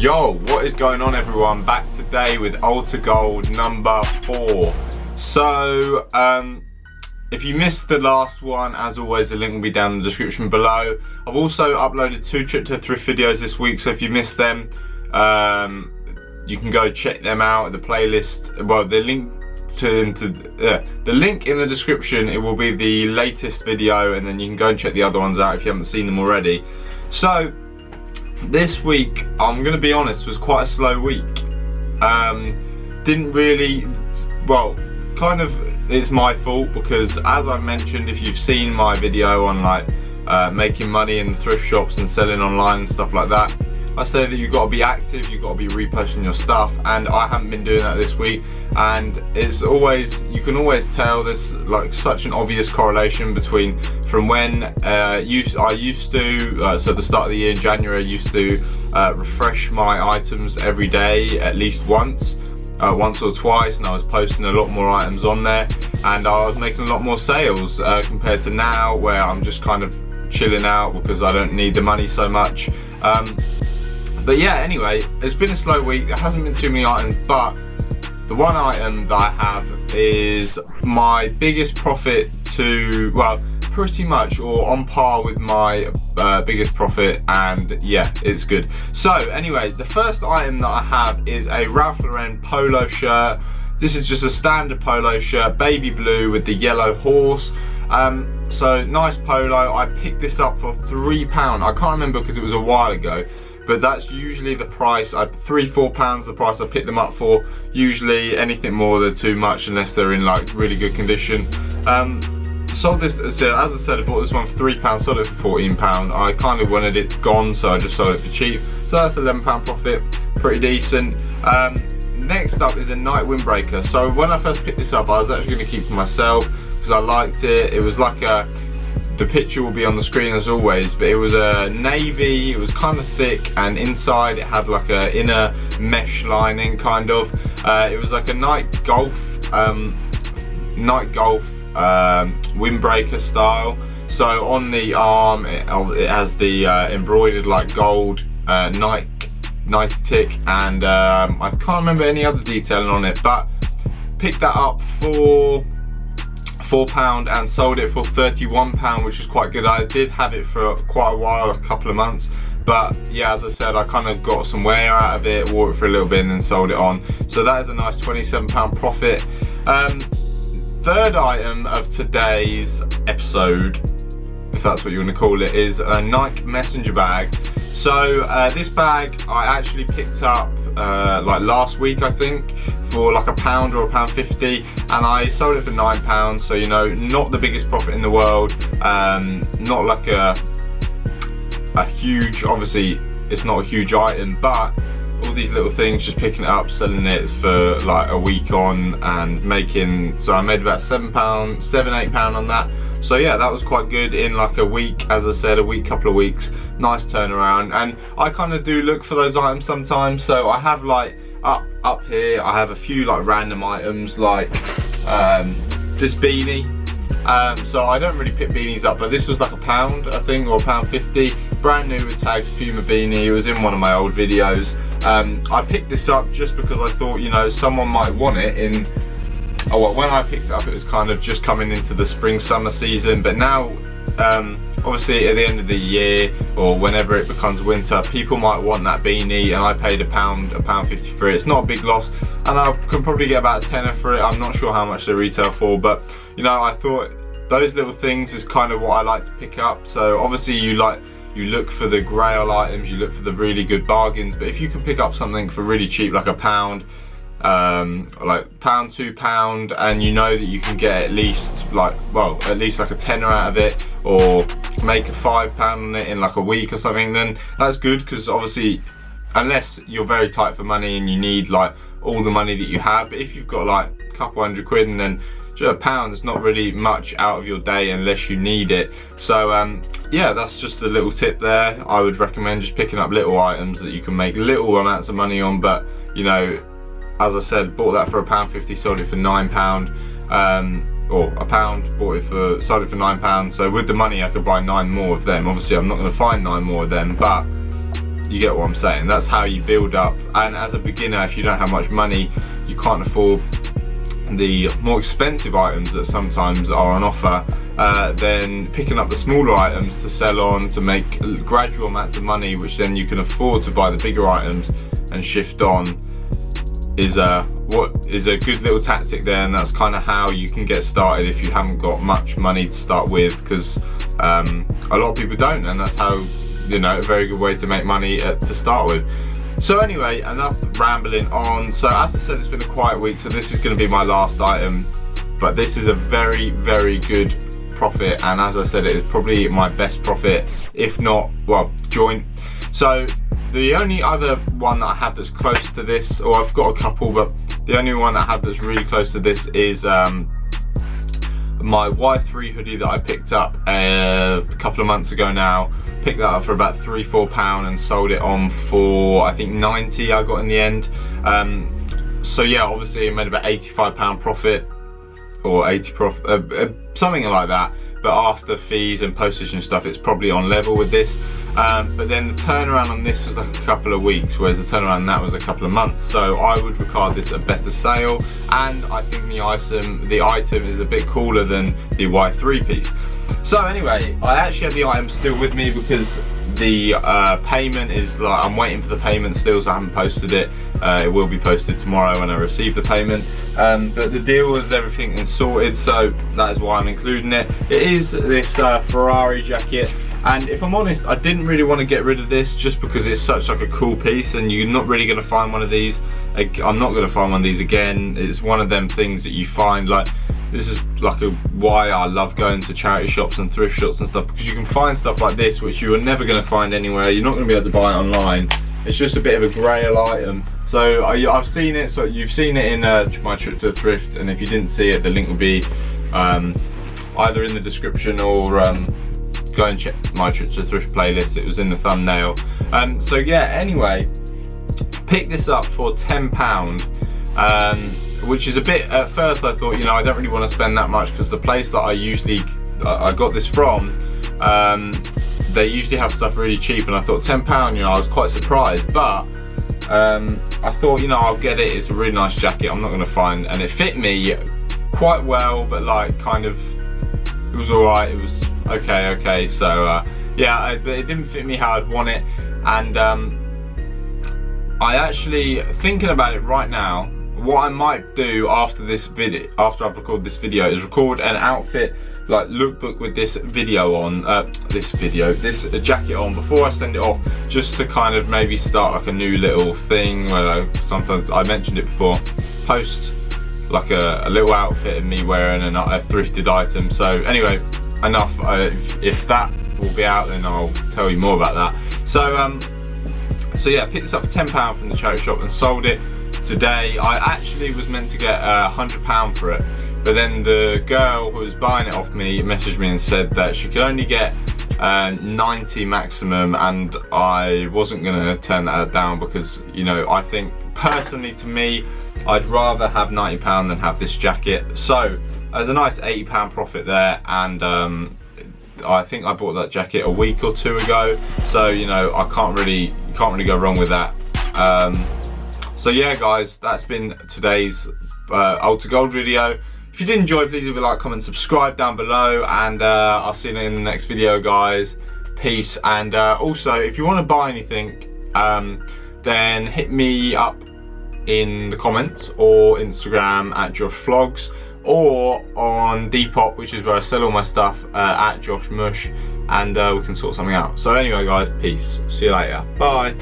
Yo, what is going on everyone? Back today with Alter Gold number 4. So, if you missed the last one, as always the link will be down in the description below. I've also uploaded 2 trip to thrift videos this week, so if you missed them, you can go check them out. The playlist, well, the link the link in the description, it will be the latest video, and then you can go and check the other ones out if you haven't seen them already. So this week, I'm gonna be honest, was quite a slow week. Didn't really, well, kind of it's my fault, because as I mentioned, if you've seen my video on like making money in thrift shops and selling online and stuff like that, I say that you've got to be active, you've got to be reposting your stuff, and I haven't been doing that this week. And it's always, you can always tell there's like such an obvious correlation between from when I used to, so the start of the year in January, I used to refresh my items every day at least once or twice, and I was posting a lot more items on there, and I was making a lot more sales compared to now, where I'm just kind of chilling out because I don't need the money so much. But yeah, anyway, it's been a slow week. There hasn't been too many items, but the one item that I have is my biggest profit to, well, pretty much or on par with my biggest profit, and yeah, it's good. So anyway, the first item that I have is a Ralph Lauren polo shirt. This is just a standard polo shirt, baby blue with the yellow horse. So nice polo. I picked this up for £3. I can't remember because it was a while ago, but that's usually the price. £3-4 the price I pick them up for. Usually anything more than too much unless they're in like really good condition. Sold this, so as I said, I bought this one for £3, sold it for £14. I kind of wanted it gone, so I just sold it for cheap. So that's £11 profit, pretty decent. Next up is a night windbreaker. So when I first picked this up, I was actually going to keep for myself because I liked it. It was like a, the picture will be on the screen as always, but it was a navy, it was kind of thick, and inside it had like a inner mesh lining kind of. It was like a night golf windbreaker style. So on the arm it has the embroidered like gold Nike tick, and I can't remember any other detailing on it, but picked that up for £4 and sold it for £31, which is quite good. I did have it for quite a while, a couple of months, but yeah, as I said, I kind of got some wear out of it, wore it for a little bit and then sold it on. So that is a nice £27 profit. Third item of today's episode, if that's what you want to call it, is a Nike messenger bag. So this bag I actually picked up like last week, I think, for like £1 or £1.50, and I sold it for £9. So, you know, not the biggest profit in the world, not like a huge, obviously it's not a huge item, but all these little things, just picking it up, selling it for like a week on, and making, so I made about £7-8 on that. So yeah, that was quite good in like a week, as I said, a week, couple of weeks, nice turnaround. And I kind of do look for those items sometimes, so I have like up here, I have a few like random items like this beanie. So I don't really pick beanies up, but this was like £1 I think, or £1.50, brand new with tags, Puma beanie. It was in one of my old videos. I picked this up just because I thought, you know, someone might want it in, oh, well, when I picked it up it was kind of just coming into the spring summer season, but now obviously at the end of the year or whenever it becomes winter, people might want that beanie, and I paid £1.50 for it. It's not a big loss, and I can probably get about a tenner for it. I'm not sure how much they retail for, but you know, I thought those little things is kind of what I like to pick up. So obviously you look for the grail items, you look for the really good bargains, but if you can pick up something for really cheap, like £1, like £1, £2, and you know that you can get at least like, well, at least like a tenner out of it, or make a £5 on it in like a week or something, then that's good, because obviously unless you're very tight for money and you need like all the money that you have, but if you've got like a couple £100 and then just £1 is not really much out of your day unless you need it. So yeah, that's just a little tip there. I would recommend just picking up little items that you can make little amounts of money on, but you know, as I said, bought that for £1.50, sold it for £9. Or £1, bought it for, sold it for £9. So with the money I could buy 9 more of them. Obviously I'm not going to find 9 more of them, but you get what I'm saying. That's how you build up. And as a beginner, if you don't have much money, you can't afford the more expensive items that sometimes are on offer, then picking up the smaller items to sell on to make gradual amounts of money, which then you can afford to buy the bigger items and shift on, is a good little tactic there. And that's kind of how you can get started if you haven't got much money to start with, because a lot of people don't, and that's how, you know, a very good way to make money to start with. So anyway, enough rambling on. So as I said, it's been a quiet week, so this is going to be my last item, but this is a very, very good profit, and as I said, it is probably my best profit, if not, well, joint. So the only other one that I have that's close to this, or I've got a couple, but the only one I have that's really close to this is my Y3 hoodie that I picked up a couple of months ago now. Picked that up for about £3–4 and sold it on for, I think, 90 I got in the end. So yeah, obviously it made about £85 profit, or 80 profit, something like that. But after fees and postage and stuff, it's probably on level with this. But then the turnaround on this was like a couple of weeks, whereas the turnaround on that was a couple of months. So I would regard this a better sale, and I think the item is a bit cooler than the Y3 piece. So anyway, I actually have the item still with me because the payment is like, I'm waiting for the payment still, so I haven't posted it. It will be posted tomorrow when I receive the payment. But the deal is everything is sorted, so that is why I'm including it. It is this Ferrari jacket, and if I'm honest, I didn't really want to get rid of this just because it's such like a cool piece, and you're not really going to find one of these. I'm not going to find one of these again. It's one of them things that you find, like, this is like why I love going to charity shops and thrift shops and stuff, because you can find stuff like this which you are never going to find anywhere. You're not going to be able to buy it online. It's just a bit of a grail item. So I've seen it, so you've seen it in my trip to the thrift, and if you didn't see it, the link will be either in the description, or go and check my trip to the thrift playlist. It was in the thumbnail. So yeah, anyway, picked this up for £10, which is a bit, at first I thought, you know, I don't really want to spend that much, because the place that I got this from, they usually have stuff really cheap, and I thought £10, you know, I was quite surprised. But I thought, you know, I'll get it. It's a really nice jacket. I'm not going to find, and it fit me quite well, but like kind of, it was all right. It was okay. So yeah, it didn't fit me how I'd want it, and I actually, thinking about it right now, what I might do after this video, after I've recorded this video, is record an outfit like lookbook with this video on, this jacket on, before I send it off, just to kind of maybe start like a new little thing where sometimes, I mentioned it before, post like a little outfit of me wearing a thrifted item. So anyway, enough. If that will be out, then I'll tell you more about that. So yeah, I picked this up for £10 from the charity shop and sold it today. I actually was meant to get £100 for it, but then the girl who was buying it off me messaged me and said that she could only get 90 maximum, and I wasn't going to turn that down, because, you know, I think personally, to me, I'd rather have £90 than have this jacket. So there's a nice £80 profit there, and I think I bought that jacket a week or two ago, so, you know, you can't really go wrong with that. So yeah, guys, that's been today's Ultra Gold video. If you did enjoy, please leave a like, comment, subscribe down below, and I'll see you in the next video, guys. Peace. And also, if you want to buy anything, then hit me up in the comments, or Instagram at Josh Vlogs, or on Depop, which is where I sell all my stuff, at Josh Mush, and we can sort something out. So anyway, guys, peace. See you later. Bye.